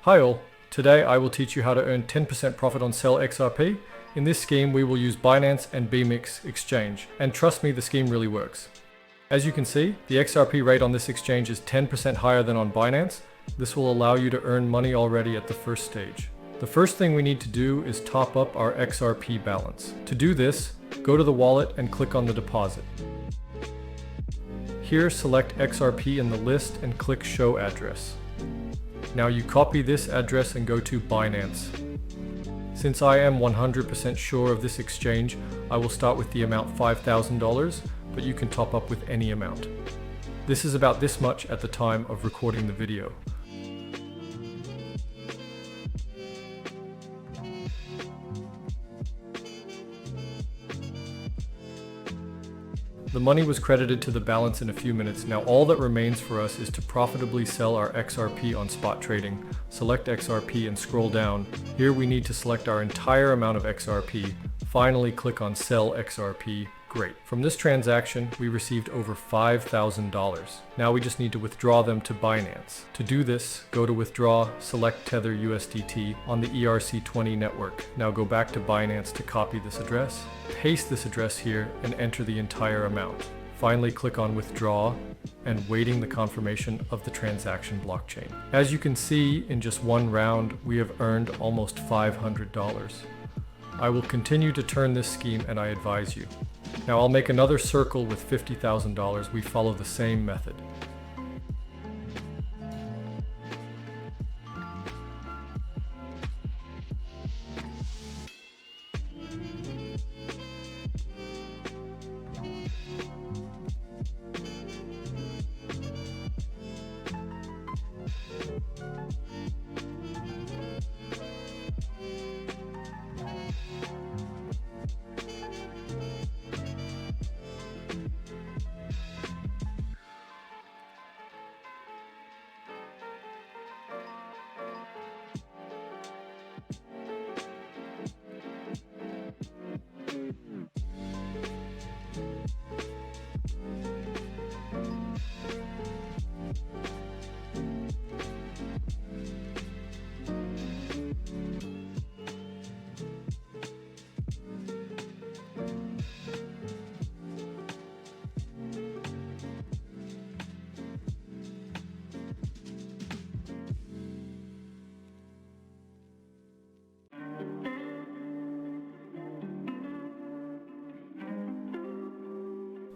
Hi all, today I will teach you how to earn 10% profit on Sell XRP. In this scheme we will use Binance and BMix exchange, and trust me, the scheme really works. As you can see, the XRP rate on this exchange is 10% higher than on Binance. This will allow you to earn money already at the first stage. The first thing we need to do is top up our XRP balance. To do this, go to the wallet and click on the deposit. Here select XRP in the list and click Show Address. Now you copy this address and go to Binance. Since I am 100% sure of this exchange, I will start with the amount $5,000, but you can top up with any amount. This is about this much at the time of recording the video. The money was credited to the balance in a few minutes. Now all that remains for us is to profitably sell our XRP on spot trading. Select XRP and scroll down. Here we need to select our entire amount of XRP. Finally click on Sell XRP. Great. From this transaction, we received over $5,000. Now we just need to withdraw them to Binance. To do this, go to Withdraw, select Tether USDT on the ERC20 network. Now go back to Binance to copy this address, paste this address here, and enter the entire amount. Finally click on Withdraw, and waiting the confirmation of the transaction blockchain. As you can see, in just one round, we have earned almost $500. I will continue to turn this scheme and I advise you. Now I'll make another circle with $50,000. We follow the same method.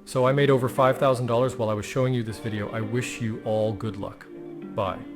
So I made over $5,000 while I was showing you this video. I wish you all good luck. Bye.